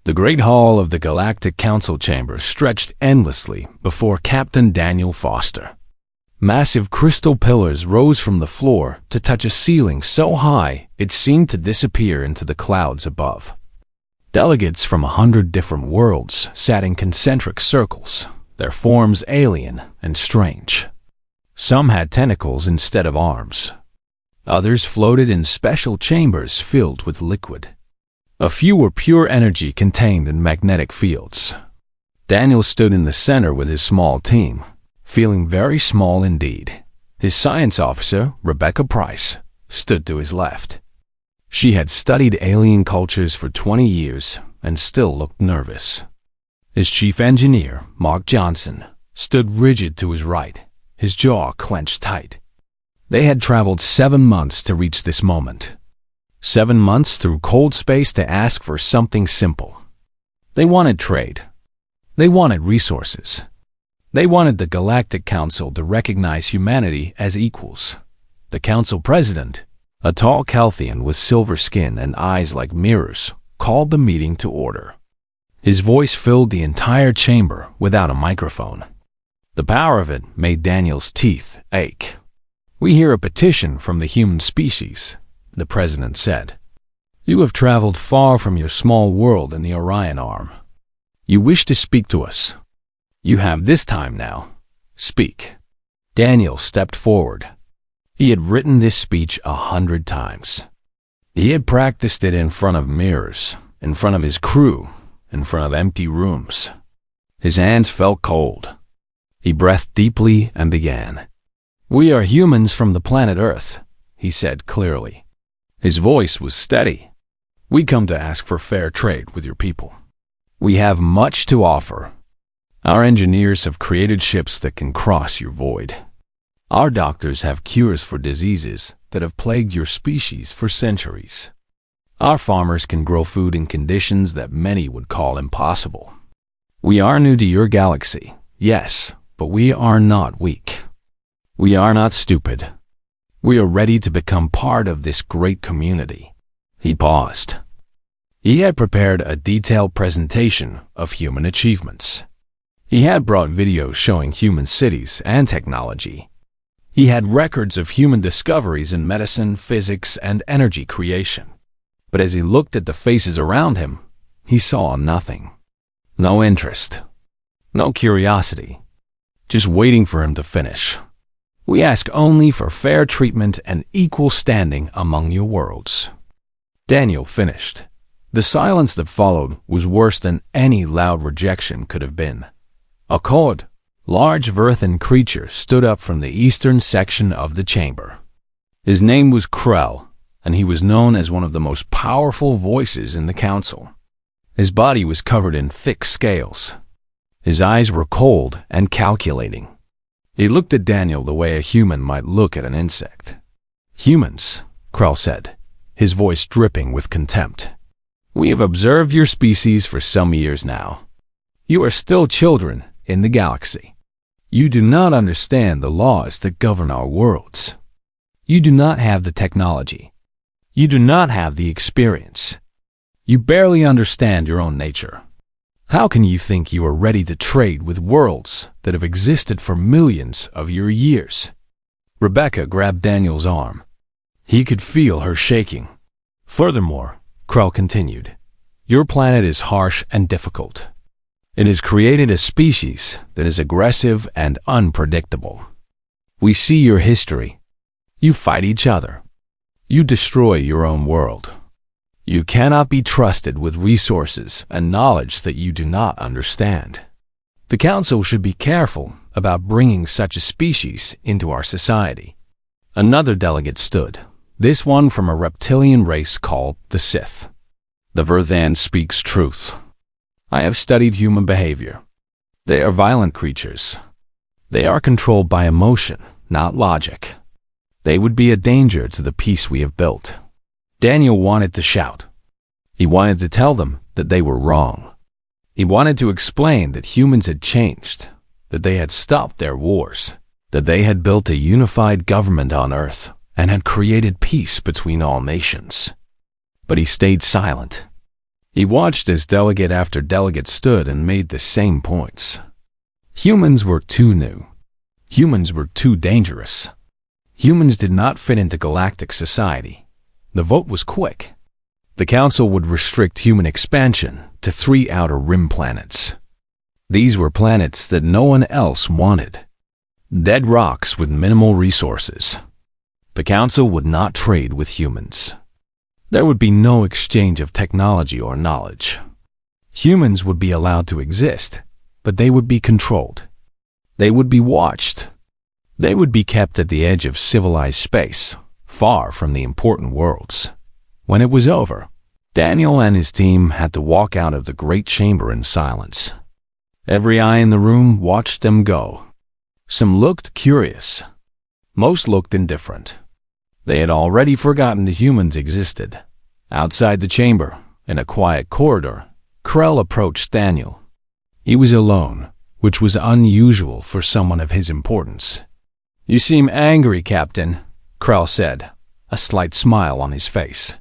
The great hall of the Galactic Council chamber stretched endlessly before Captain Daniel Foster. Massive crystal pillars rose from the floor to touch a ceiling so high it seemed to disappear into the clouds above. Delegates from 100 different worlds sat in concentric circles, their forms alien and strange. Some had tentacles instead of arms. Others floated in special chambers filled with liquid. A few were pure energy contained in magnetic fields. Daniel stood in the center with his small team, feeling very small indeed. His science officer, Rebecca Price, stood to his left. She had studied alien cultures for 20 years and still looked nervous. His chief engineer, Mark Johnson, stood rigid to his right, his jaw clenched tight. They had traveled 7 months to reach this moment. 7 months through cold space to ask for something simple. They wanted trade. They wanted resources. They wanted the Galactic Council to recognize humanity as equals. The Council President, a tall Kelthian with silver skin and eyes like mirrors, called the meeting to order. His voice filled the entire chamber without a microphone. The power of it made Daniel's teeth ache. "We hear a petition from the human species," the president said. "You have traveled far from your small world in the Orion Arm. You wish to speak to us. You have this time now. Speak." Daniel stepped forward. He had written this speech 100 times. He had practiced it in front of mirrors, in front of his crew, in front of empty rooms. His hands felt cold. He breathed deeply and began. "We are humans from the planet Earth," he said clearly. His voice was steady. "We come to ask for fair trade with your people. We have much to offer. Our engineers have created ships that can cross your void. Our doctors have cures for diseases that have plagued your species for centuries. Our farmers can grow food in conditions that many would call impossible. We are new to your galaxy, yes, but we are not weak. We are not stupid. We are ready to become part of this great community." He paused. He had prepared a detailed presentation of human achievements. He had brought videos showing human cities and technology. He had records of human discoveries in medicine, physics, and energy creation. But as he looked at the faces around him, he saw nothing. No interest. No curiosity. Just waiting for him to finish. "We ask only for fair treatment and equal standing among your worlds." Daniel finished. The silence that followed was worse than any loud rejection could have been. A cold, large Verthan creature stood up from the eastern section of the chamber. His name was Krell, and he was known as one of the most powerful voices in the council. His body was covered in thick scales. His eyes were cold and calculating. He looked at Daniel the way a human might look at an insect. "Humans," Krell said, his voice dripping with contempt. "We have observed your species for some years now. You are still children in the galaxy. You do not understand the laws that govern our worlds. You do not have the technology. You do not have the experience. You barely understand your own nature. How can you think you are ready to trade with worlds that have existed for millions of your years?" Rebecca grabbed Daniel's arm. He could feel her shaking. "Furthermore," Krell continued, "your planet is harsh and difficult. It has created a species that is aggressive and unpredictable. We see your history. You fight each other. You destroy your own world. You cannot be trusted with resources and knowledge that you do not understand. The Council should be careful about bringing such a species into our society." Another delegate stood, this one from a reptilian race called the Sith. "The Verthan speaks truth. I have studied human behavior. They are violent creatures. They are controlled by emotion, not logic. They would be a danger to the peace we have built." Daniel wanted to shout. He wanted to tell them that they were wrong. He wanted to explain that humans had changed, that they had stopped their wars, that they had built a unified government on Earth and had created peace between all nations. But he stayed silent. He watched as delegate after delegate stood and made the same points. Humans were too new. Humans were too dangerous. Humans did not fit into galactic society. The vote was quick. The Council would restrict human expansion to 3 outer rim planets. These were planets that no one else wanted. Dead rocks with minimal resources. The Council would not trade with humans. There would be no exchange of technology or knowledge. Humans would be allowed to exist, but they would be controlled. They would be watched. They would be kept at the edge of civilized space, far from the important worlds. When it was over, Daniel and his team had to walk out of the great chamber in silence. Every eye in the room watched them go. Some looked curious. Most looked indifferent. They had already forgotten the humans existed. Outside the chamber, in a quiet corridor, Krell approached Daniel. He was alone, which was unusual for someone of his importance. "You seem angry, Captain," Krell said, a slight smile on his face.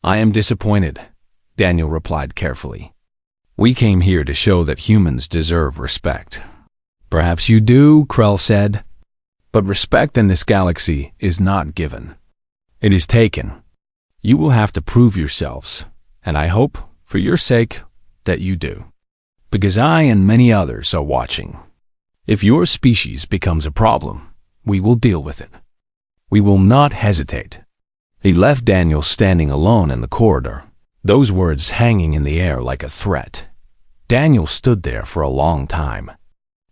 "I am disappointed," Daniel replied carefully. "We came here to show that humans deserve respect." "Perhaps you do," Krell said, "but respect in this galaxy is not given. It is taken. You will have to prove yourselves, and I hope, for your sake, that you do. Because I and many others are watching. If your species becomes a problem, we will deal with it. We will not hesitate." He left Daniel standing alone in the corridor, those words hanging in the air like a threat. Daniel stood there for a long time.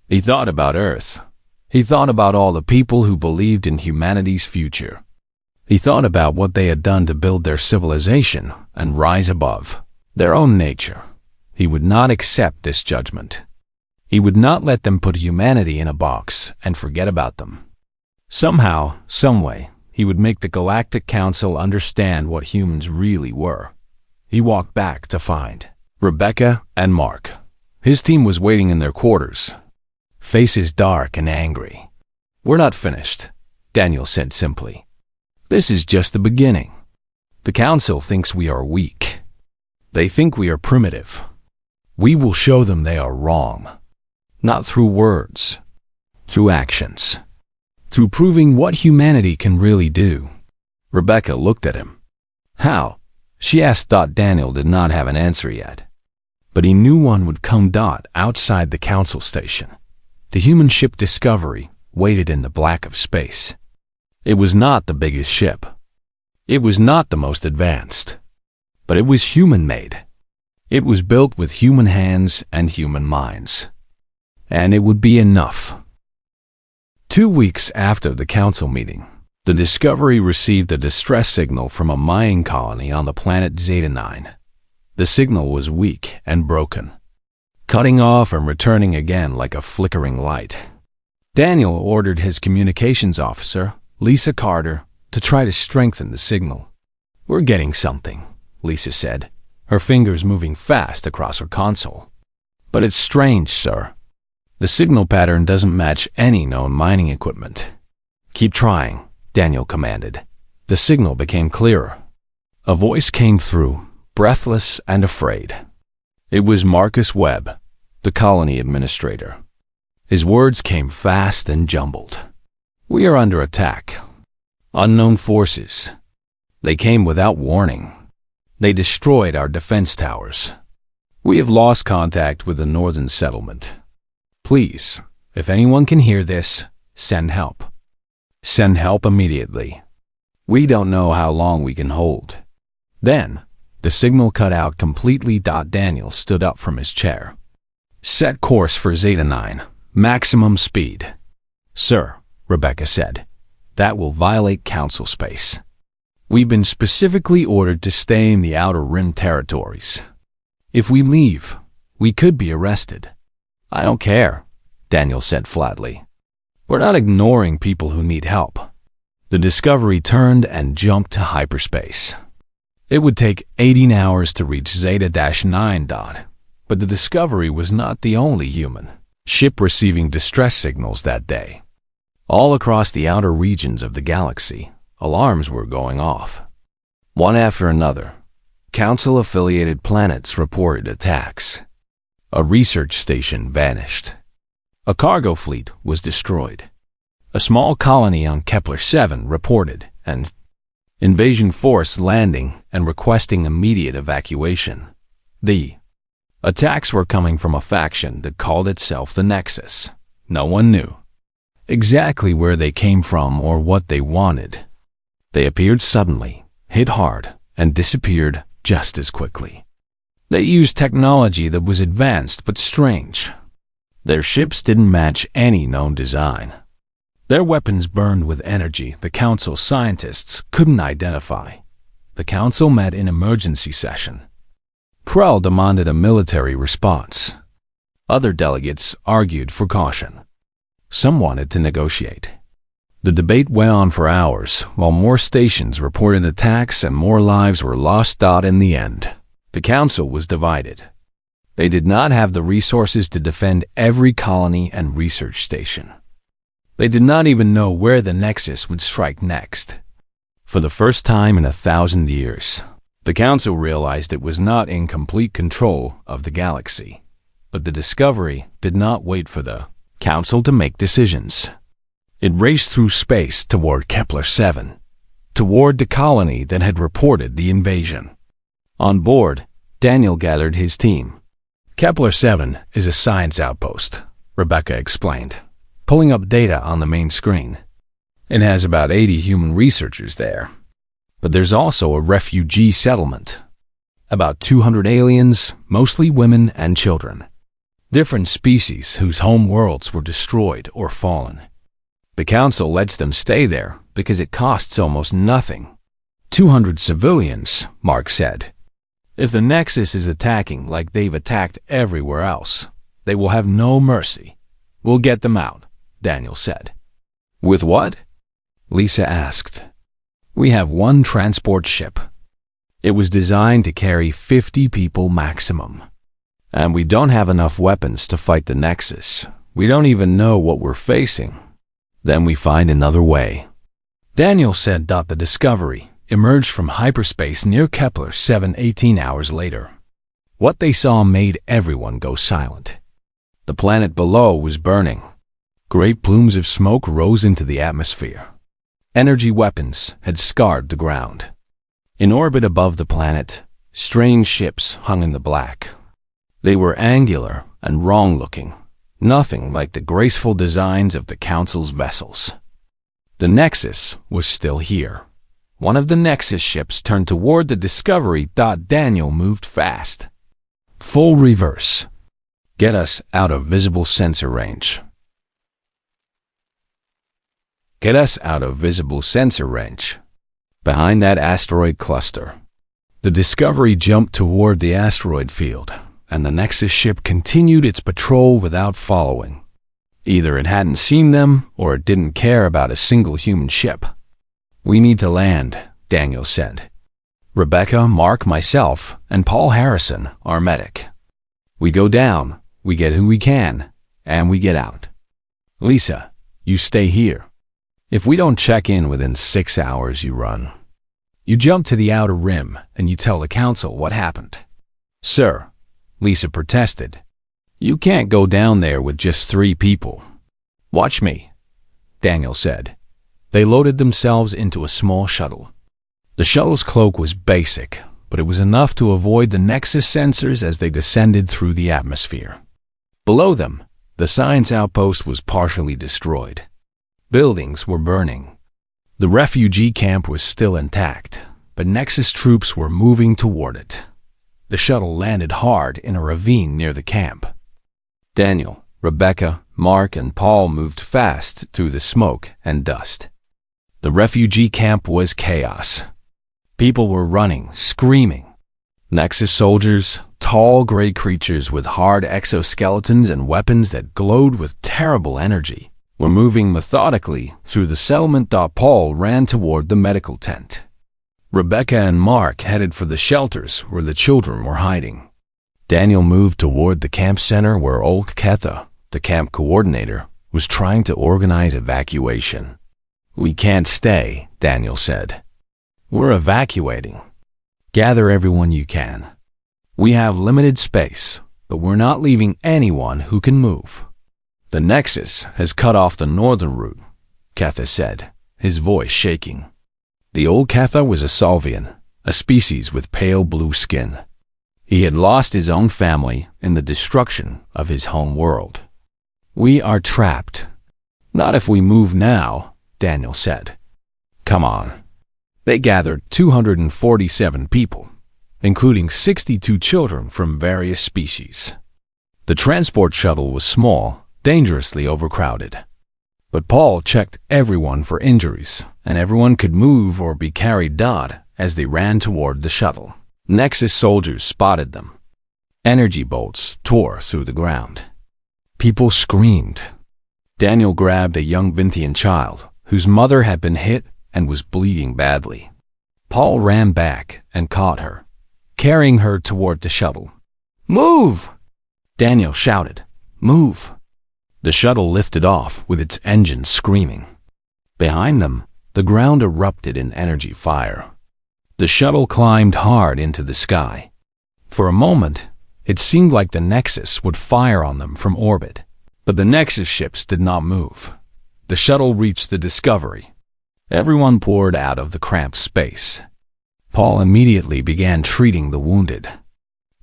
He thought about Earth. He thought about all the people who believed in humanity's future. He thought about what they had done to build their civilization and rise above their own nature. He would not accept this judgment. He would not let them put humanity in a box and forget about them. Somehow, someway, he would make the Galactic Council understand what humans really were. He walked back to find Rebecca and Mark. His team was waiting in their quarters, faces dark and angry. "We're not finished," Daniel said simply. "This is just the beginning. The Council thinks we are weak. They think we are primitive. We will show them they are wrong. Not through words, through actions. Through proving what humanity can really do." Rebecca looked at him. "How?" she asked. Daniel did not have an answer yet. But he knew one would come. Outside the Council station, the human ship Discovery waited in the black of space. It was not the biggest ship. It was not the most advanced. But it was human-made. It was built with human hands and human minds. And it would be enough. 2 weeks after the Council meeting, the Discovery received a distress signal from a mining colony on the planet Zeta-9. The signal was weak and broken, cutting off and returning again like a flickering light. Daniel ordered his communications officer, Lisa Carter, to try to strengthen the signal. "We're getting something," Lisa said, her fingers moving fast across her console. "But it's strange, sir. The signal pattern doesn't match any known mining equipment." "Keep trying," Daniel commanded. The signal became clearer. A voice came through, breathless and afraid. It was Marcus Webb, the colony administrator. His words came fast and jumbled. "We are under attack. Unknown forces. They came without warning. They destroyed our defense towers. We have lost contact with the northern settlement. Please, if anyone can hear this, send help. Send help immediately. We don't know how long we can hold." Then, the signal cut out completely. Daniel stood up from his chair. "Set course for Zeta-9. Maximum speed." "Sir," Rebecca said, "that will violate Council space. We've been specifically ordered to stay in the Outer Rim territories. If we leave, we could be arrested." "I don't care," Daniel said flatly. "We're not ignoring people who need help." The Discovery turned and jumped to hyperspace. It would take 18 hours to reach Zeta-9. But the Discovery was not the only human ship receiving distress signals that day. All across the outer regions of the galaxy, alarms were going off. One after another, Council-affiliated planets reported attacks. A research station vanished. A cargo fleet was destroyed. A small colony on Kepler-7 reported an invasion force landing and requesting immediate evacuation. The attacks were coming from a faction that called itself the Nexus. No one knew exactly where they came from or what they wanted. They appeared suddenly, hit hard, and disappeared just as quickly. They used technology that was advanced but strange. Their ships didn't match any known design. Their weapons burned with energy the Council scientists couldn't identify. The Council met in emergency session. Krell demanded a military response. Other delegates argued for caution. Some wanted to negotiate. The debate went on for hours, while more stations reported attacks and more lives were lost. In the end, the Council was divided. They did not have the resources to defend every colony and research station. They did not even know where the Nexus would strike next. For the first time in 1,000 years, the Council realized it was not in complete control of the galaxy. But the Discovery did not wait for the Council to make decisions. It raced through space toward Kepler-7, toward the colony that had reported the invasion. On board, Daniel gathered his team. Kepler-7 is a science outpost, Rebecca explained, pulling up data on the main screen. It has about 80 human researchers there. But there's also a refugee settlement. About 200 aliens, mostly women and children. Different species whose home worlds were destroyed or fallen. The Council lets them stay there because it costs almost nothing. 200 civilians, Mark said. If the Nexus is attacking like they've attacked everywhere else, they will have no mercy. We'll get them out, Daniel said. With what? Lisa asked. We have one transport ship. It was designed to carry 50 people maximum. And we don't have enough weapons to fight the Nexus. We don't even know what we're facing. Then we find another way. Daniel said. The Discovery emerged from hyperspace near Kepler-7 18 hours later. What they saw made everyone go silent. The planet below was burning. Great plumes of smoke rose into the atmosphere. Energy weapons had scarred the ground. In orbit above the planet, strange ships hung in the black. They were angular and wrong-looking, nothing like the graceful designs of the Council's vessels. The Nexus was still here. One of the Nexus ships turned toward the Discovery. Daniel moved fast. Full reverse. Get us out of visible sensor range. Get us out of visible sensor range. Behind that asteroid cluster. The Discovery jumped toward the asteroid field, and the Nexus ship continued its patrol without following. Either it hadn't seen them, or it didn't care about a single human ship. We need to land, Daniel said. Rebecca, Mark, myself, and Paul Harrison, our medic. We go down, we get who we can, and we get out. Lisa, you stay here. If we don't check in within 6 hours, you run. You jump to the outer rim, and you tell the Council what happened. Sir, Lisa protested. You can't go down there with just 3 people. Watch me, Daniel said. They loaded themselves into a small shuttle. The shuttle's cloak was basic, but it was enough to avoid the Nexus sensors as they descended through the atmosphere. Below them, the science outpost was partially destroyed. Buildings were burning. The refugee camp was still intact, but Nexus troops were moving toward it. The shuttle landed hard in a ravine near the camp. Daniel, Rebecca, Mark, and Paul moved fast through the smoke and dust. The refugee camp was chaos. People were running, screaming. Nexus soldiers, tall gray creatures with hard exoskeletons and weapons that glowed with terrible energy, were moving methodically through the settlement. Paul ran toward the medical tent. Rebecca and Mark headed for the shelters where the children were hiding. Daniel moved toward the camp center where Olk Ketha, the camp coordinator, was trying to organize evacuation. We can't stay, Daniel said. We're evacuating. Gather everyone you can. We have limited space, but we're not leaving anyone who can move. The Nexus has cut off the northern route, Ketha said, his voice shaking. The old Ketha was a Solvian, a species with pale blue skin. He had lost his own family in the destruction of his home world. We are trapped. Not if we move now, Daniel said. Come on. They gathered 247 people, including 62 children from various species. The transport shuttle was small, dangerously overcrowded. But Paul checked everyone for injuries, and everyone could move or be carried as they ran toward the shuttle. Nexus soldiers spotted them. Energy bolts tore through the ground. People screamed. Daniel grabbed a young Vinthian child whose mother had been hit and was bleeding badly. Paul ran back and caught her, carrying her toward the shuttle. Move! Daniel shouted. Move! The shuttle lifted off with its engines screaming. Behind them, the ground erupted in energy fire. The shuttle climbed hard into the sky. For a moment, it seemed like the Nexus would fire on them from orbit. But the Nexus ships did not move. The shuttle reached the Discovery. Everyone poured out of the cramped space. Paul immediately began treating the wounded.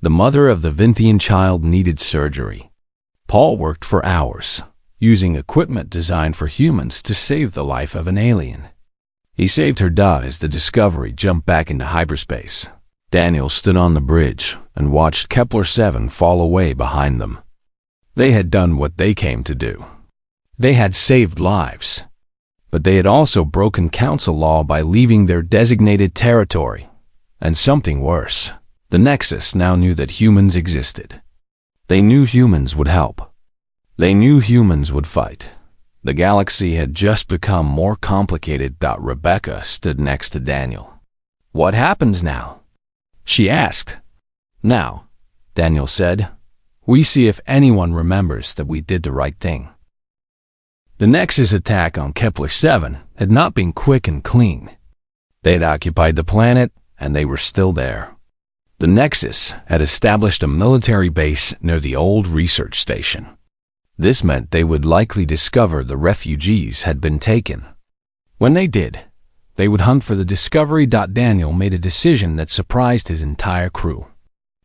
The mother of the Vinthian child needed surgery. Paul worked for hours, using equipment designed for humans to save the life of an alien. He saved her as the Discovery jumped back into hyperspace. Daniel stood on the bridge and watched Kepler-7 fall away behind them. They had done what they came to do. They had saved lives. But they had also broken council law by leaving their designated territory. And something worse. The Nexus now knew that humans existed. They knew humans would help. They knew humans would fight. The galaxy had just become more complicated. Rebecca stood next to Daniel. What happens now? She asked. Now, Daniel said, we see if anyone remembers that we did the right thing. The Nexus attack on Kepler-7 had not been quick and clean. They had occupied the planet, and they were still there. The Nexus had established a military base near the old research station. This meant they would likely discover the refugees had been taken. When they did, they would hunt for the Discovery. Daniel made a decision that surprised his entire crew.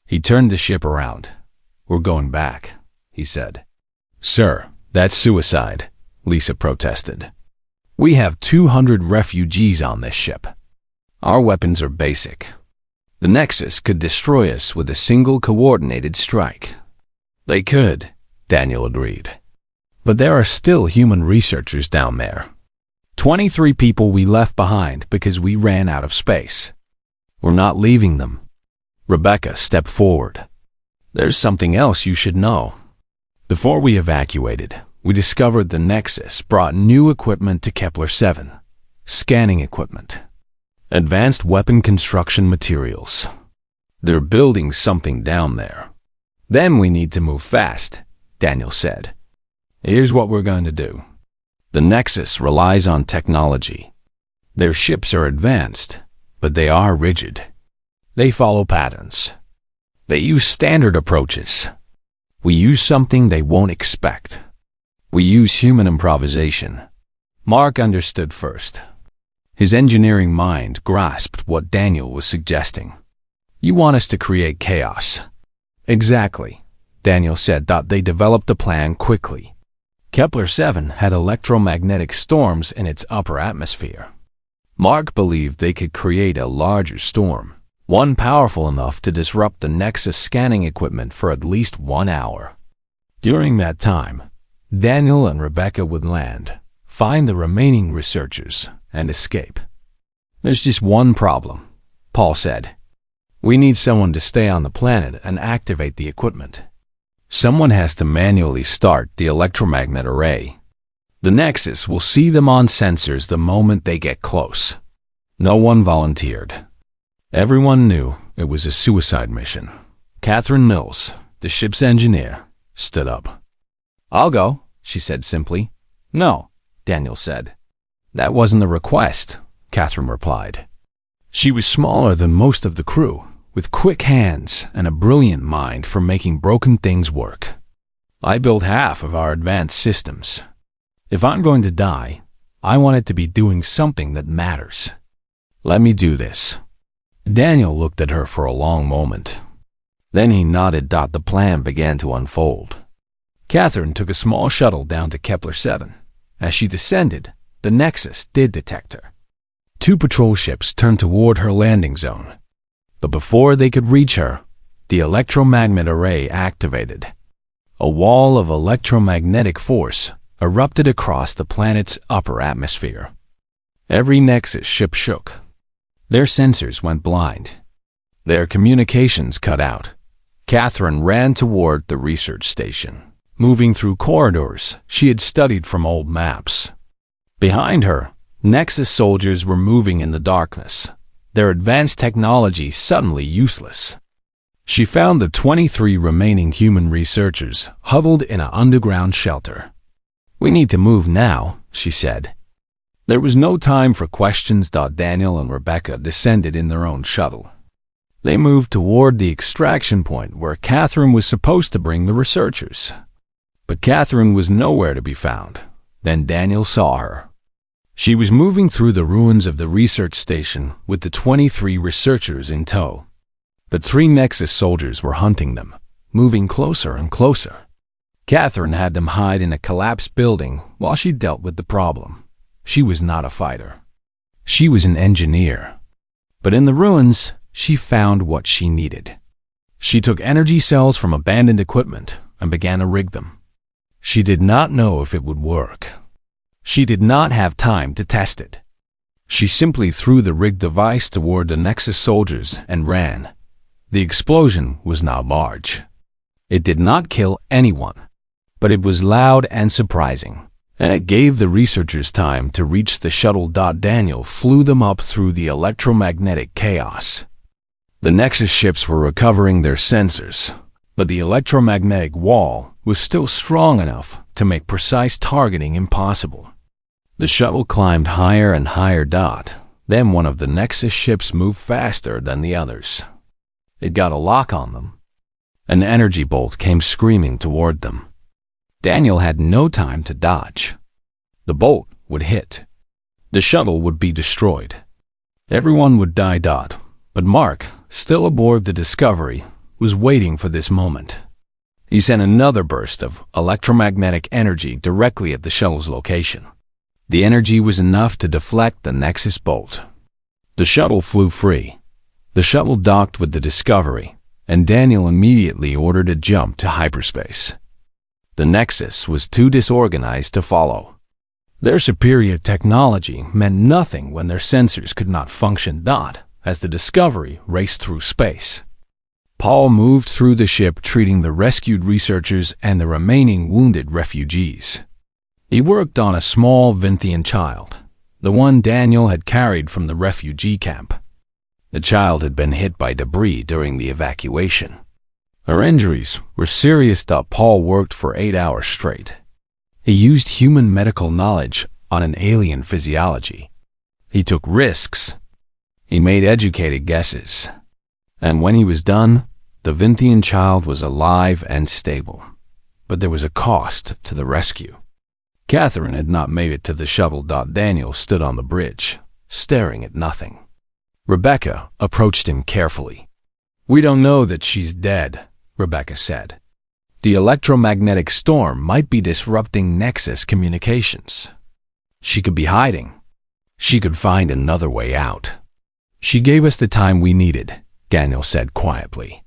He turned the ship around. We're going back, he said. Sir, that's suicide, Lisa protested. We have 200 refugees on this ship. Our weapons are basic. The Nexus could destroy us with a single coordinated strike. They could, Daniel agreed. But there are still human researchers down there. 23 people we left behind because we ran out of space. We're not leaving them. Rebecca stepped forward. There's something else you should know. Before we evacuated, we discovered the Nexus brought new equipment to Kepler-7. Scanning equipment. Advanced weapon construction materials. They're building something down there. Then we need to move fast, Daniel said. Here's what we're going to do. The Nexus relies on technology. Their ships are advanced, but they are rigid. They follow patterns. They use standard approaches. We use something they won't expect. We use human improvisation. Mark understood first. His engineering mind grasped what Daniel was suggesting. You want us to create chaos. Exactly, Daniel said. They developed a plan quickly. Kepler-7 had electromagnetic storms in its upper atmosphere. Mark believed they could create a larger storm, one powerful enough to disrupt the Nexus scanning equipment for at least 1 hour. During that time, Daniel and Rebecca would land, find the remaining researchers, and escape. There's just one problem, Paul said. We need someone to stay on the planet and activate the equipment. Someone has to manually start the electromagnet array. The Nexus will see them on sensors the moment they get close. No one volunteered. Everyone knew it was a suicide mission. Catherine Mills, the ship's engineer, stood up. I'll go, she said simply. No, Daniel said. That wasn't a request, Catherine replied. She was smaller than most of the crew, with quick hands and a brilliant mind for making broken things work. I built half of our advanced systems. If I'm going to die, I want it to be doing something that matters. Let me do this. Daniel looked at her for a long moment. Then he nodded. The plan began to unfold. Catherine took a small shuttle down to Kepler 7. As she descended, the Nexus did detect her. 2 patrol ships turned toward her landing zone. But before they could reach her, the electromagnet array activated. A wall of electromagnetic force erupted across the planet's upper atmosphere. Every Nexus ship shook. Their sensors went blind. Their communications cut out. Catherine ran toward the research station, moving through corridors she had studied from old maps. Behind her, Nexus soldiers were moving in the darkness, their advanced technology suddenly useless. She found the 23 remaining human researchers huddled in an underground shelter. "We need to move now," she said. There was no time for questions. Daniel and Rebecca descended in their own shuttle. They moved toward the extraction point where Catherine was supposed to bring the researchers. But Catherine was nowhere to be found. Then Daniel saw her. She was moving through the ruins of the research station with the 23 researchers in tow. The 3 Nexus soldiers were hunting them, moving closer and closer. Catherine had them hide in a collapsed building while she dealt with the problem. She was not a fighter. She was an engineer. But in the ruins, she found what she needed. She took energy cells from abandoned equipment and began to rig them. She did not know if it would work. She did not have time to test it. She simply threw the rigged device toward the Nexus soldiers and ran. The explosion was not large. It did not kill anyone, but it was loud and surprising, and it gave the researchers time to reach the shuttle. Daniel flew them up through the electromagnetic chaos. The Nexus ships were recovering their sensors, but the electromagnetic wall was still strong enough to make precise targeting impossible. The shuttle climbed higher and higher. Then one of the Nexus ships moved faster than the others. It got a lock on them. An energy bolt came screaming toward them. Daniel had no time to dodge. The bolt would hit. The shuttle would be destroyed. Everyone would die. But Mark, still aboard the Discovery, was waiting for this moment. He sent another burst of electromagnetic energy directly at the shuttle's location. The energy was enough to deflect the Nexus bolt. The shuttle flew free. The shuttle docked with the Discovery, and Daniel immediately ordered a jump to hyperspace. The Nexus was too disorganized to follow. Their superior technology meant nothing when their sensors could not function. As the Discovery raced through space, Paul moved through the ship treating the rescued researchers and the remaining wounded refugees. He worked on a small Vinthian child, the one Daniel had carried from the refugee camp. The child had been hit by debris during the evacuation. Her injuries were serious. Paul worked for 8 hours straight. He used human medical knowledge on an alien physiology. He took risks. He made educated guesses. And when he was done, the Vinthian child was alive and stable. But there was a cost to the rescue. Catherine had not made it to the shuttle. Daniel stood on the bridge, staring at nothing. Rebecca approached him carefully. "We don't know that she's dead," Rebecca said. "The electromagnetic storm might be disrupting Nexus communications. She could be hiding. She could find another way out." "She gave us the time we needed," Daniel said quietly.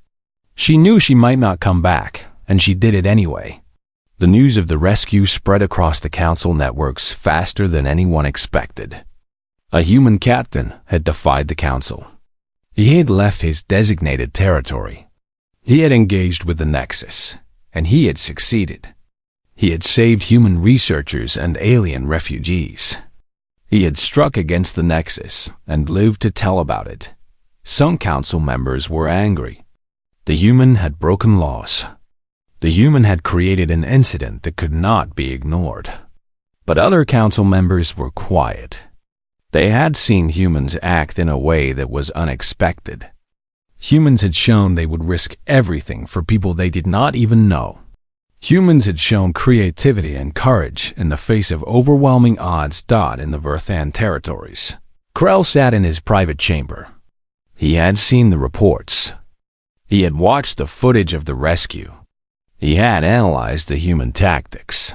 "She knew she might not come back, and she did it anyway." The news of the rescue spread across the Council networks faster than anyone expected. A human captain had defied the Council. He had left his designated territory. He had engaged with the Nexus, and he had succeeded. He had saved human researchers and alien refugees. He had struck against the Nexus and lived to tell about it. Some Council members were angry. The human had broken laws. The human had created an incident that could not be ignored. But other Council members were quiet. They had seen humans act in a way that was unexpected. Humans had shown they would risk everything for people they did not even know. Humans had shown creativity and courage in the face of overwhelming odds. In the Verthan territories, Krell sat in his private chamber. He had seen the reports. He had watched the footage of the rescue. He had analyzed the human tactics.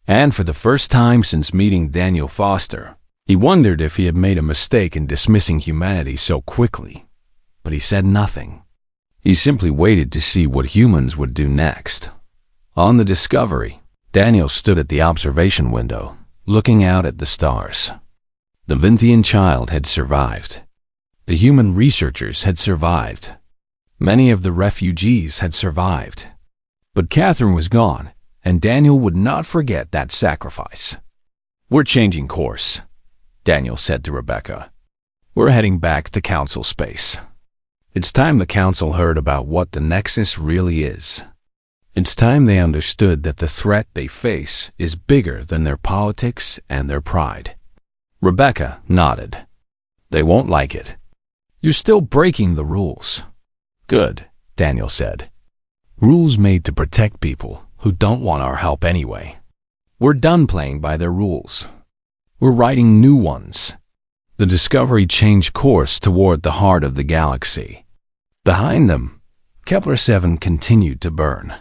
And for the first time since meeting Daniel Foster, he wondered if he had made a mistake in dismissing humanity so quickly. But he said nothing. He simply waited to see what humans would do next. On the Discovery, Daniel stood at the observation window, looking out at the stars. The Vinthian child had survived. The human researchers had survived. Many of the refugees had survived. But Catherine was gone, and Daniel would not forget that sacrifice. "We're changing course," Daniel said to Rebecca. "We're heading back to Council space. It's time the Council heard about what the Nexus really is. It's time they understood that the threat they face is bigger than their politics and their pride." Rebecca nodded. "They won't like it. You're still breaking the rules." "Good," Daniel said. "Rules made to protect people who don't want our help anyway. We're done playing by their rules. We're writing new ones." The Discovery changed course toward the heart of the galaxy. Behind them, Kepler-7 continued to burn.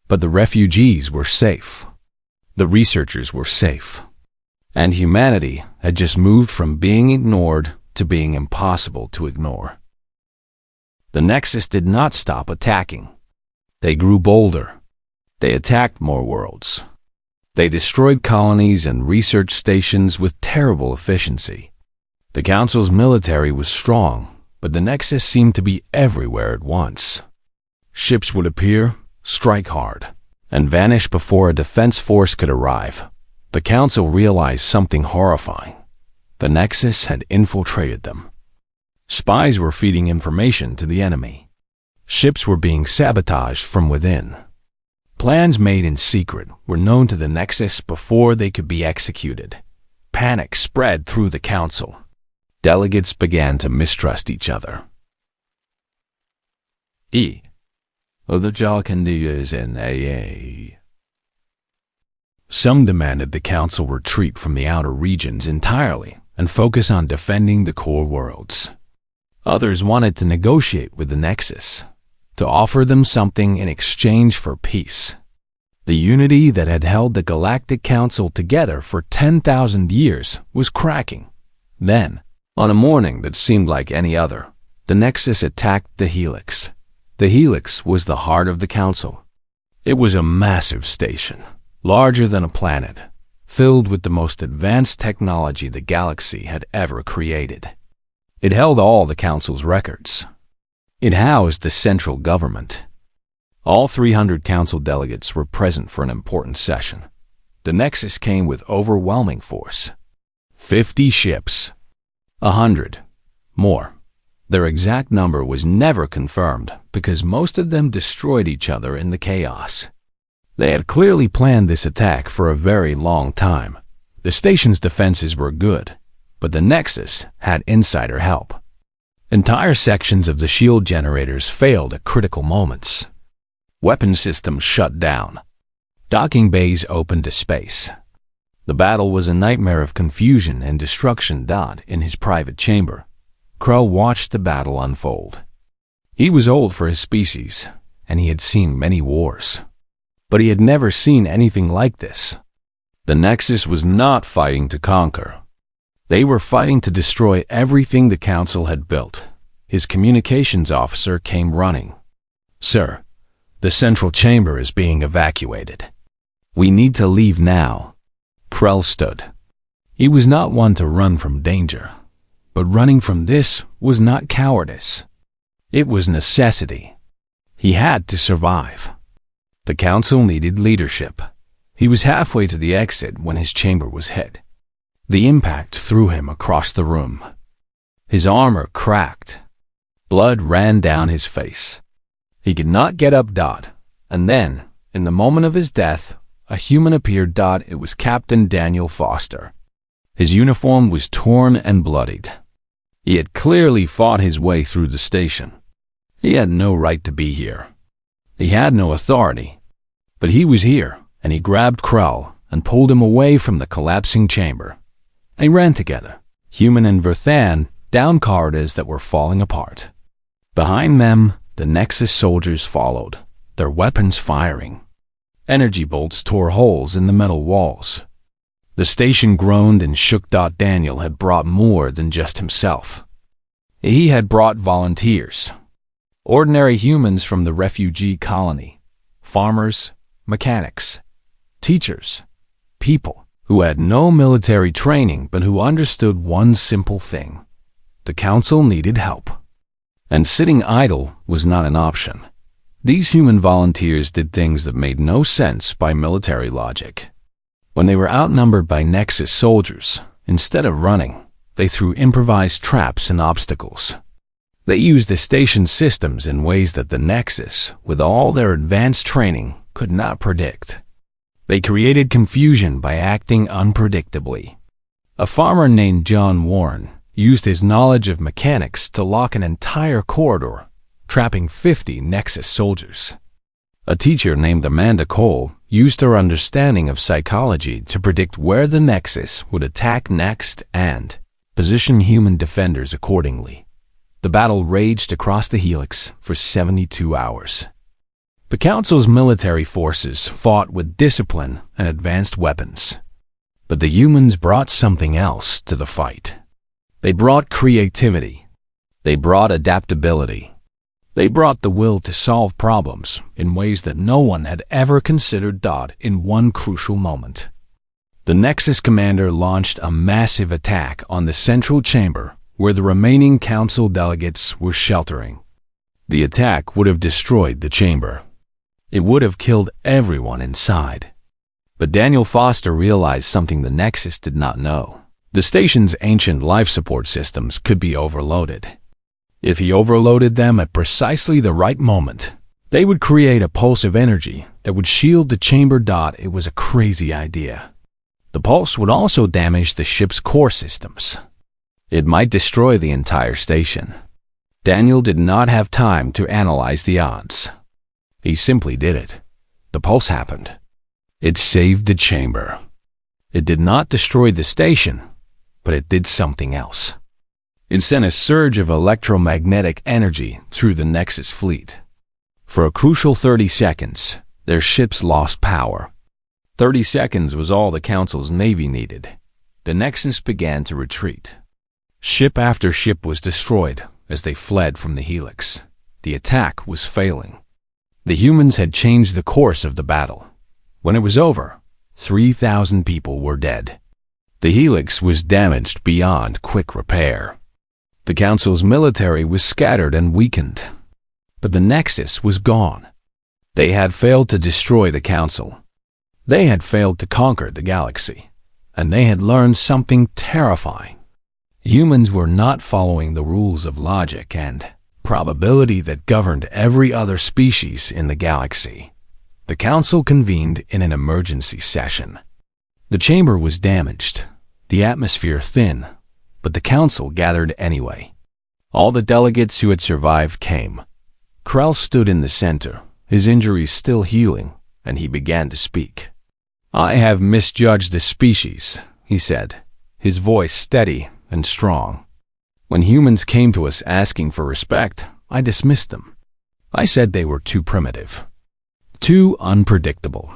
But the refugees were safe. The researchers were safe. And humanity had just moved from being ignored to being impossible to ignore. The Nexus did not stop attacking. They grew bolder. They attacked more worlds. They destroyed colonies and research stations with terrible efficiency. The Council's military was strong, but the Nexus seemed to be everywhere at once. Ships would appear, strike hard, and vanish before a defense force could arrive. The Council realized something horrifying. The Nexus had infiltrated them. Spies were feeding information to the enemy. Ships were being sabotaged from within. Plans made in secret were known to the Nexus before they could be executed. Panic spread through the Council. Delegates began to mistrust each other. The job can do is in AA. Some demanded the Council retreat from the outer regions entirely and focus on defending the core worlds. Others wanted to negotiate with the Nexus, to offer them something in exchange for peace. The unity that had held the Galactic Council together for 10,000 years was cracking. Then, on a morning that seemed like any other, the Nexus attacked the Helix. The Helix was the heart of the Council. It was a massive station, larger than a planet, filled with the most advanced technology the galaxy had ever created. It held all the Council's records. It housed the central government. All 300 Council delegates were present for an important session. The Nexus came with overwhelming force. 50 ships. 100. More. Their exact number was never confirmed because most of them destroyed each other in the chaos. They had clearly planned this attack for a very long time. The station's defenses were good, but the Nexus had insider help. Entire sections of the shield generators failed at critical moments. Weapon systems shut down. Docking bays opened to space. The battle was a nightmare of confusion and destruction. In his private chamber, Krell watched the battle unfold. He was old for his species, and he had seen many wars. But he had never seen anything like this. The Nexus was not fighting to conquer. They were fighting to destroy everything the Council had built. His communications officer came running. "Sir, the central chamber is being evacuated. We need to leave now." Krell stood. He was not one to run from danger, but running from this was not cowardice. It was necessity. He had to survive. The Council needed leadership. He was halfway to the exit when his chamber was hit. The impact threw him across the room. His armor cracked. Blood ran down his face. He could not get up. And then, in the moment of his death, a human appeared. It was Captain Daniel Foster. His uniform was torn and bloodied. He had clearly fought his way through the station. He had no right to be here. He had no authority. But he was here, and he grabbed Krell and pulled him away from the collapsing chamber. They ran together, Human and Verthan, down corridors that were falling apart. Behind them, the Nexus soldiers followed, their weapons firing. Energy bolts tore holes in the metal walls. The station groaned and shook. Daniel had brought more than just himself. He had brought volunteers, ordinary humans from the refugee colony, farmers, mechanics, teachers, people who had no military training but who understood one simple thing. The council needed help. And sitting idle was not an option. These human volunteers did things that made no sense by military logic. When they were outnumbered by Nexus soldiers, instead of running, they threw improvised traps and obstacles. They used the station's systems in ways that the Nexus, with all their advanced training, could not predict. They created confusion by acting unpredictably. A farmer named John Warren used his knowledge of mechanics to lock an entire corridor, trapping 50 Nexus soldiers. A teacher named Amanda Cole used her understanding of psychology to predict where the Nexus would attack next and position human defenders accordingly. The battle raged across the Helix for 72 hours. The Council's military forces fought with discipline and advanced weapons. But the humans brought something else to the fight. They brought creativity. They brought adaptability. They brought the will to solve problems in ways that no one had ever considered. In one crucial moment, the Nexus commander launched a massive attack on the central chamber where the remaining council delegates were sheltering. The attack would have destroyed the chamber. It would have killed everyone inside. But Daniel Foster realized something the Nexus did not know. The station's ancient life support systems could be overloaded. If he overloaded them at precisely the right moment, they would create a pulse of energy that would shield the chamber. It was a crazy idea. The pulse would also damage the ship's core systems. It might destroy the entire station. Daniel did not have time to analyze the odds. He simply did it. The pulse happened. It saved the chamber. It did not destroy the station, but it did something else. It sent a surge of electromagnetic energy through the Nexus fleet. For a crucial 30 seconds, their ships lost power. 30 seconds was all the Council's Navy needed. The Nexus began to retreat. Ship after ship was destroyed as they fled from the Helix. The attack was failing. The humans had changed the course of the battle. When it was over, 3,000 people were dead. The Helix was damaged beyond quick repair. The Council's military was scattered and weakened. But the Nexus was gone. They had failed to destroy the Council. They had failed to conquer the galaxy. And they had learned something terrifying. Humans were not following the rules of logic and probability that governed every other species in the galaxy. The Council convened in an emergency session. The chamber was damaged, the atmosphere thin, but the Council gathered anyway. All the delegates who had survived came. Krell stood in the center, his injuries still healing, and he began to speak. "I have misjudged the species," he said, his voice steady and strong. "When humans came to us asking for respect, I dismissed them. I said they were too primitive, too unpredictable,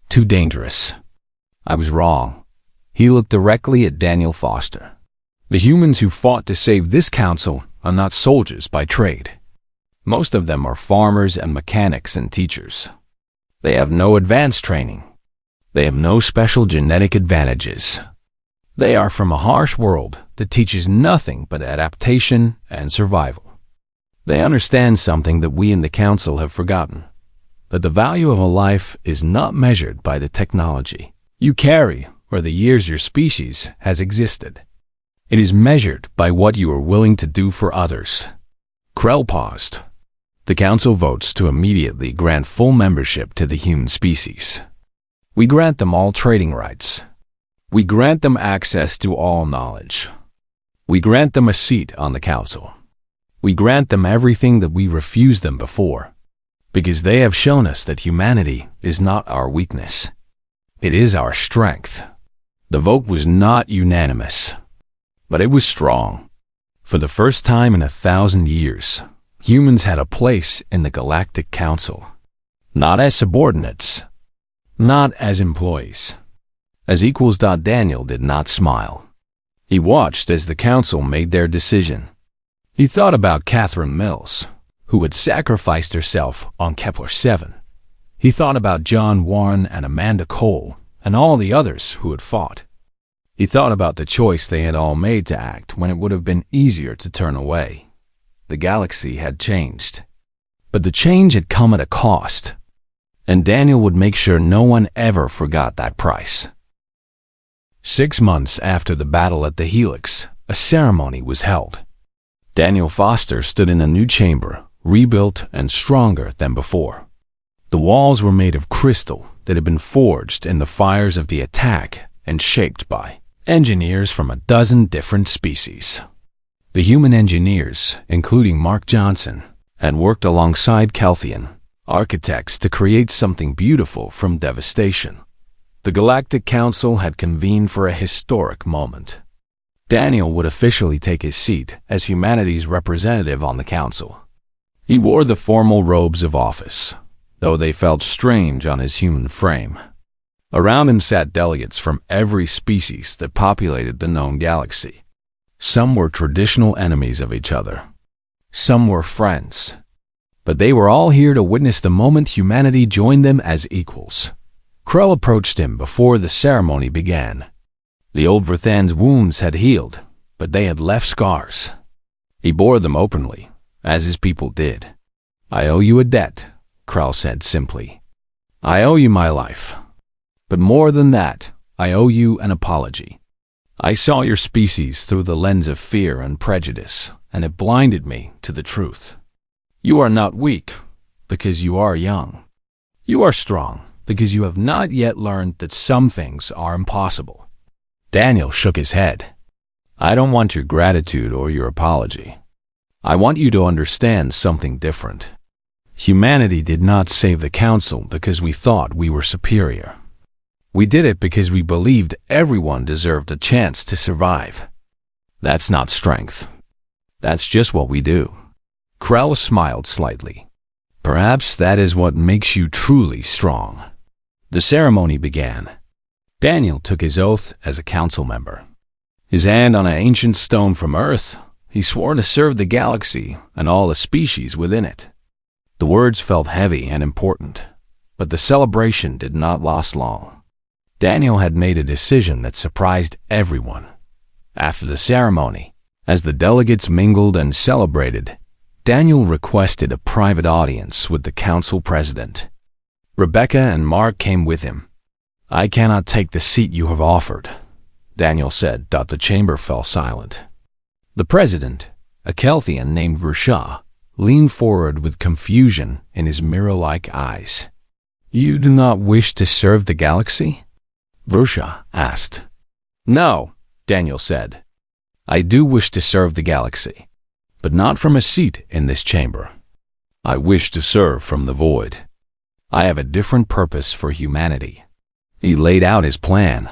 too dangerous. I was wrong." He looked directly at Daniel Foster. "The humans who fought to save this council are not soldiers by trade. Most of them are farmers and mechanics and teachers. They have no advanced training. They have no special genetic advantages. They are from a harsh world that teaches nothing but adaptation and survival. They understand something that we in the Council have forgotten, that the value of a life is not measured by the technology you carry or the years your species has existed. It is measured by what you are willing to do for others." Krell paused. "The Council votes to immediately grant full membership to the human species. We grant them all trading rights. We grant them access to all knowledge. We grant them a seat on the council. We grant them everything that we refused them before, because they have shown us that humanity is not our weakness. It is our strength. The vote was not unanimous, but it was strong. For the first time in 1,000 years, humans had a place in the Galactic Council. Not as subordinates, not as employees, as equals. Daniel did not smile. He watched as the council made their decision. He thought about Catherine Mills, who had sacrificed herself on Kepler-7. He thought about John Warren and Amanda Cole and all the others who had fought. He thought about the choice they had all made to act when it would have been easier to turn away. The galaxy had changed, but the change had come at a cost, and Daniel would make sure no one ever forgot that price. 6 months after the battle at the Helix, a ceremony was held. Daniel Foster stood in a new chamber, rebuilt and stronger than before. The walls were made of crystal that had been forged in the fires of the attack and shaped by engineers from a dozen different species. The human engineers, including Mark Johnson, had worked alongside Kelthian architects to create something beautiful from devastation. The Galactic Council had convened for a historic moment. Daniel would officially take his seat as humanity's representative on the council. He wore the formal robes of office, though they felt strange on his human frame. Around him sat delegates from every species that populated the known galaxy. Some were traditional enemies of each other. Some were friends. But they were all here to witness the moment humanity joined them as equals. Krell approached him before the ceremony began. The old Verthan's wounds had healed, but they had left scars. He bore them openly, as his people did. "I owe you a debt," Krell said simply. "I owe you my life. But more than that, I owe you an apology. I saw your species through the lens of fear and prejudice, and it blinded me to the truth. You are not weak, because you are young. You are strong, because you have not yet learned that some things are impossible." Daniel shook his head. "I don't want your gratitude or your apology. I want you to understand something different. Humanity did not save the Council because we thought we were superior. We did it because we believed everyone deserved a chance to survive. That's not strength. That's just what we do." Krell smiled slightly. "Perhaps that is what makes you truly strong." The ceremony began. Daniel took his oath as a council member. His hand on an ancient stone from Earth, he swore to serve the galaxy and all the species within it. The words felt heavy and important, but the celebration did not last long. Daniel had made a decision that surprised everyone. After the ceremony, as the delegates mingled and celebrated, Daniel requested a private audience with the council president. Rebecca and Mark came with him. "I cannot take the seat you have offered," Daniel said. The chamber fell silent. The president, a Kelthian named Versha, leaned forward with confusion in his mirror-like eyes. "You do not wish to serve the galaxy?" Versha asked. "No," Daniel said. "I do wish to serve the galaxy, but not from a seat in this chamber. I wish to serve from the void. I have a different purpose for humanity." He laid out his plan.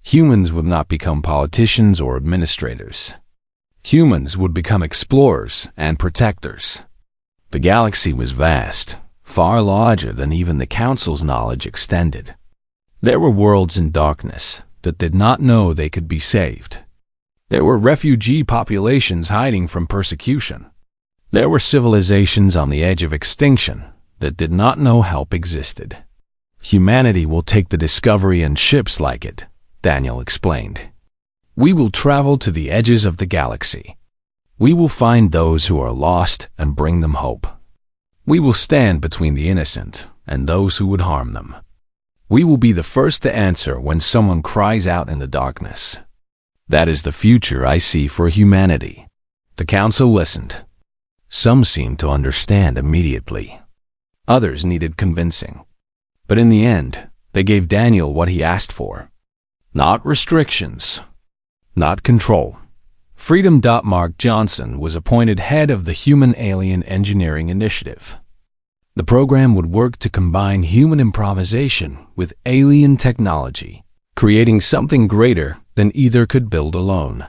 Humans would not become politicians or administrators. Humans would become explorers and protectors. The galaxy was vast, far larger than even the Council's knowledge extended. There were worlds in darkness that did not know they could be saved. There were refugee populations hiding from persecution. There were civilizations on the edge of extinction that did not know help existed. "Humanity will take the Discovery and ships like it," Daniel explained. "We will travel to the edges of the galaxy. We will find those who are lost and bring them hope. We will stand between the innocent and those who would harm them. We will be the first to answer when someone cries out in the darkness. That is the future I see for humanity." The council listened. Some seemed to understand immediately. Others needed convincing. But in the end, they gave Daniel what he asked for. Not restrictions. Not control. Freedom. Mark Johnson was appointed head of the Human Alien Engineering Initiative. The program would work to combine human improvisation with alien technology, creating something greater than either could build alone.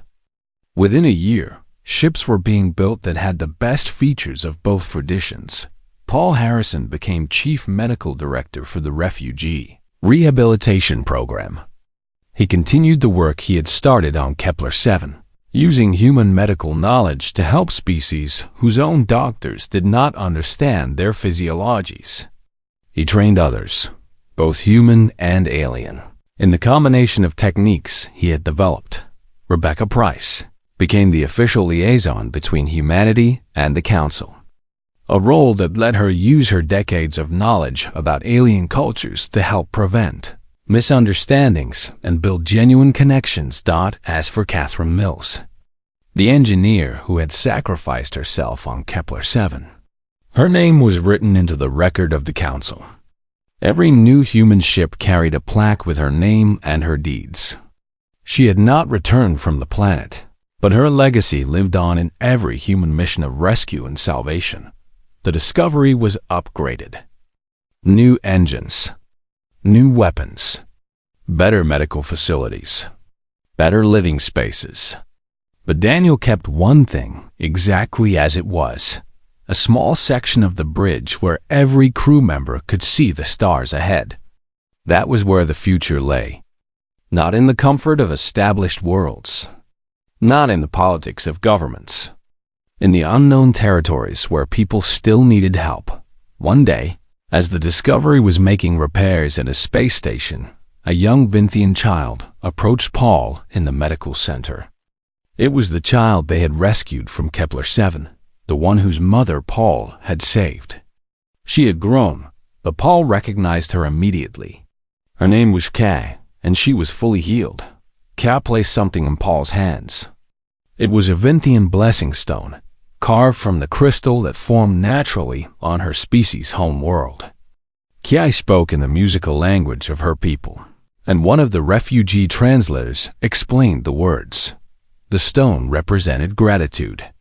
Within a year, ships were being built that had the best features of both traditions. Paul Harrison became chief medical director for the refugee rehabilitation program. He continued the work he had started on Kepler-7, using human medical knowledge to help species whose own doctors did not understand their physiologies. He trained others, both human and alien, in the combination of techniques he had developed. Rebecca Price became the official liaison between humanity and the Council, a role that let her use her decades of knowledge about alien cultures to help prevent misunderstandings and build genuine connections. As for Catherine Mills, the engineer who had sacrificed herself on Kepler-7, her name was written into the record of the Council. Every new human ship carried a plaque with her name and her deeds. She had not returned from the planet, but her legacy lived on in every human mission of rescue and salvation. The Discovery was upgraded. New engines, new weapons, better medical facilities, better living spaces. But Daniel kept one thing exactly as it was: a small section of the bridge where every crew member could see the stars ahead. That was where the future lay. Not in the comfort of established worlds, not in the politics of governments, in the unknown territories where people still needed help. One day, as the Discovery was making repairs at a space station, a young Vinthian child approached Paul in the medical center. It was the child they had rescued from Kepler-7, the one whose mother Paul had saved. She had grown, but Paul recognized her immediately. Her name was Kay, and she was fully healed. Kay placed something in Paul's hands. It was a Vinthian blessing stone, carved from the crystal that formed naturally on her species' home world. Kay spoke in the musical language of her people, and one of the refugee translators explained the words. The stone represented gratitude.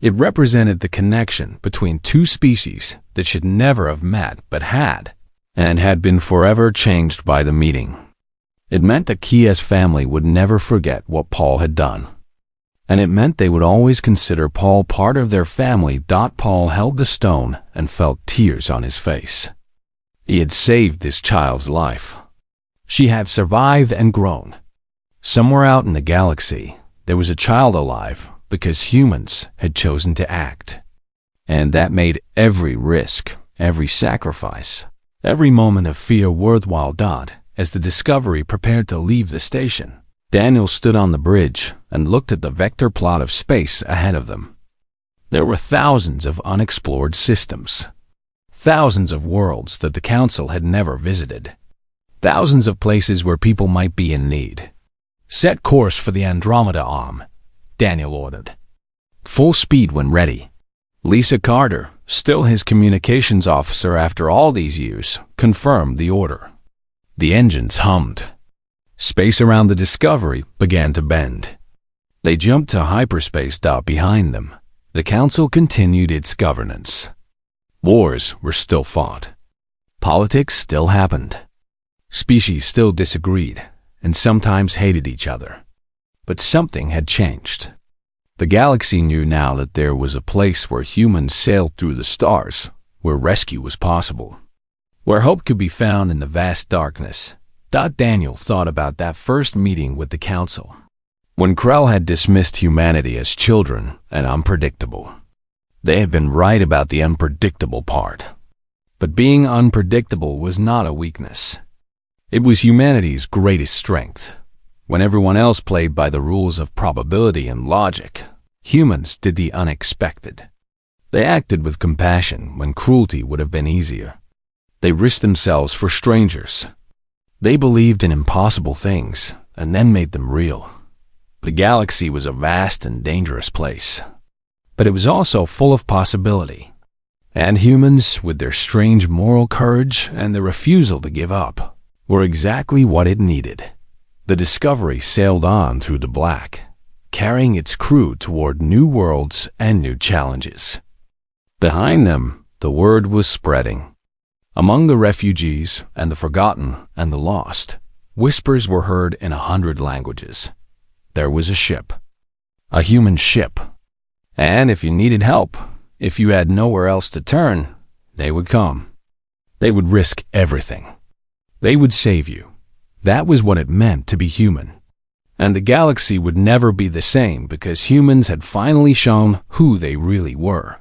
It represented the connection between two species that should never have met but had, and had been forever changed by the meeting. It meant that Kia's family would never forget what Paul had done. And it meant they would always consider Paul part of their family. Paul held the stone and felt tears on his face. He had saved this child's life. She had survived and grown. Somewhere out in the galaxy, there was a child alive because humans had chosen to act. And that made every risk, every sacrifice, every moment of fear worthwhile. As the Discovery prepared to leave the station, Daniel stood on the bridge and looked at the vector plot of space ahead of them. There were thousands of unexplored systems, thousands of worlds that the Council had never visited, thousands of places where people might be in need. Set course for the Andromeda Arm, Daniel ordered. Full speed when ready. Lisa Carter, still his communications officer after all these years, confirmed the order. The engines hummed. Space around the Discovery began to bend. They jumped to hyperspace. Behind them, the Council continued its governance. Wars were still fought. Politics still happened. Species still disagreed and sometimes hated each other. But something had changed. The galaxy knew now that there was a place where humans sailed through the stars, where rescue was possible, where hope could be found in the vast darkness. Daniel thought about that first meeting with the Council, when Krell had dismissed humanity as children and unpredictable. They had been right about the unpredictable part. But being unpredictable was not a weakness. It was humanity's greatest strength. When everyone else played by the rules of probability and logic, humans did the unexpected. They acted with compassion when cruelty would have been easier. They risked themselves for strangers. They believed in impossible things and then made them real. The galaxy was a vast and dangerous place, but it was also full of possibility. And humans, with their strange moral courage and the refusal to give up, were exactly what it needed. The Discovery sailed on through the black, carrying its crew toward new worlds and new challenges. Behind them, the word was spreading. Among the refugees and the forgotten and the lost, whispers were heard in 100 languages. There was a ship. A human ship. And if you needed help, if you had nowhere else to turn, they would come. They would risk everything. They would save you. That was what it meant to be human. And the galaxy would never be the same because humans had finally shown who they really were.